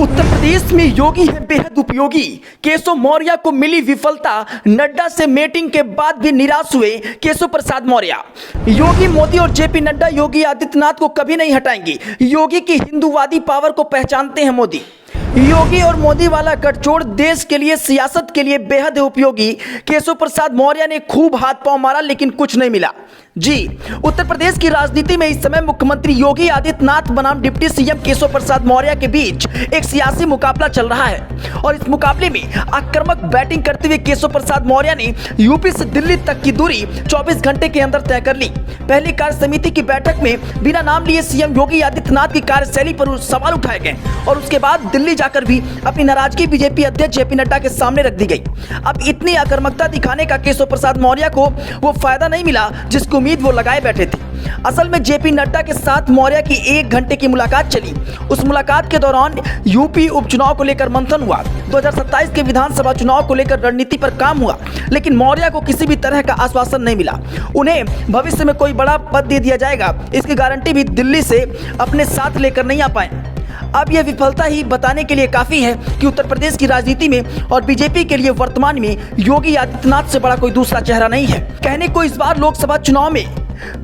उत्तर प्रदेश में योगी है बेहद उपयोगी। केशव मौर्य को मिली विफलता। नड्डा से मीटिंग के बाद भी निराश हुए केशव प्रसाद मौर्य। योगी, मोदी और जेपी नड्डा योगी आदित्यनाथ को कभी नहीं हटाएंगे। योगी की हिंदूवादी पावर को पहचानते हैं मोदी। योगी और मोदी वाला गठजोड़ देश के लिए, सियासत के लिए बेहद उपयोगी। केशव प्रसाद मौर्य ने खूब हाथ पांव मारा लेकिन कुछ नहीं मिला। जी, उत्तर प्रदेश की राजनीति में इस समय मुख्यमंत्री योगी आदित्यनाथ बनाम डिप्टी सीएम केशव प्रसाद मौर्य के बीच एक सियासी मुकाबला चल रहा है और इस मुकाबले में आक्रामक बैटिंग करते हुए केशव प्रसाद मौर्य ने यूपी से दिल्ली तक की दूरी 24 घंटे के अंदर तय कर ली। पहली कार्य समिति की बैठक में बिना नाम लिए सीएम योगी आदित्यनाथ की कार्यशैली पर सवाल उठाए गए और उसके बाद दिल्ली जाकर भी अपनी नाराजगी बीजेपी अध्यक्ष जेपी नड्डा के सामने रख दी गई। अब इतनी आक्रामकता दिखाने का केशव प्रसाद मौर्य को वो फायदा नहीं मिला जिसकी उम्मीद वो लगाए बैठे थे। असल में जेपी नड्डा के साथ मौर्य की 1 घंटे की मुलाकात चली। उस मुलाकात के दौरान यूपी उपचुनाव को लेकर मंथन हुआ। 2027 के विधानसभा चुनाव को लेकर रणनीति पर काम हुआ, लेकिन मौर्य को किसी भी तरह का आश्वासन नहीं मिला। उन्हें भविष्य में कोई बड़ा पद दे दिया जाएगा, इसकी गारंटी भी दिल्ली से अपने साथ लेकर नहीं आ पाए। अब यह विफलता ही बताने के लिए काफी है कि उत्तर प्रदेश की राजनीति में और बीजेपी के लिए वर्तमान में योगी आदित्यनाथ से बड़ा कोई दूसरा चेहरा नहीं है। कहने को इस बार लोकसभा चुनाव में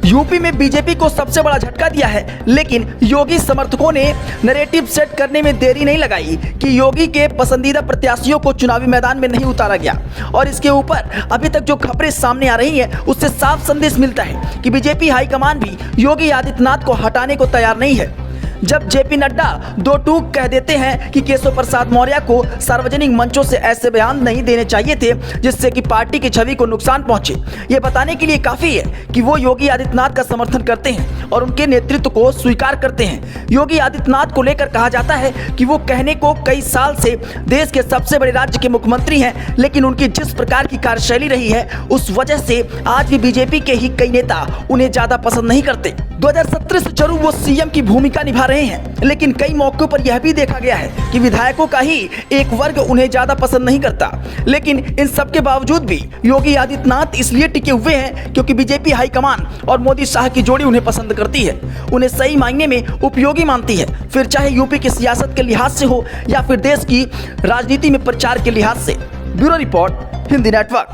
यूपी में बीजेपी को सबसे बड़ा झटका दिया है, लेकिन योगी समर्थकों ने नैरेटिव सेट करने में देरी नहीं लगाई कि योगी के पसंदीदा प्रत्याशियों को चुनावी मैदान में नहीं उतारा गया। और इसके ऊपर अभी तक जो खबरें सामने आ रही हैं उससे साफ संदेश मिलता है कि बीजेपी हाईकमान भी योगी आदित्यनाथ को हटाने को तैयार नहीं है। जब जेपी नड्डा दो टूक कह देते हैं कि केशव प्रसाद मौर्य को सार्वजनिक मंचों से ऐसे बयान नहीं देने चाहिए थे जिससे कि पार्टी की छवि को नुकसान पहुंचे, ये बताने के लिए काफी है कि वो योगी आदित्यनाथ का समर्थन करते हैं और उनके नेतृत्व को स्वीकार करते हैं। योगी आदित्यनाथ को लेकर कहा जाता है कि वो कहने को कई साल से देश के सबसे बड़े राज्य के मुख्यमंत्री हैं, लेकिन उनकी जिस प्रकार की कार्यशैली रही है उस वजह से आज भी बीजेपी के ही कई नेता उन्हें ज्यादा पसंद नहीं करते। 2017 से जरूर वो सीएम की भूमिका निभा रहे हैं, लेकिन कई मौकों पर यह भी देखा गया है कि विधायकों का ही एक वर्ग उन्हें ज्यादा पसंद नहीं करता। लेकिन इन सब के बावजूद भी योगी आदित्यनाथ इसलिए टिके हुए हैं क्योंकि बीजेपी हाईकमान और मोदी शाह की जोड़ी उन्हें पसंद करती है, उन्हें सही मायने में उपयोगी मानती है, फिर चाहे यूपी की सियासत के लिहाज से हो या फिर देश की राजनीति में प्रचार के लिहाज से। Bureau report, Hindi network.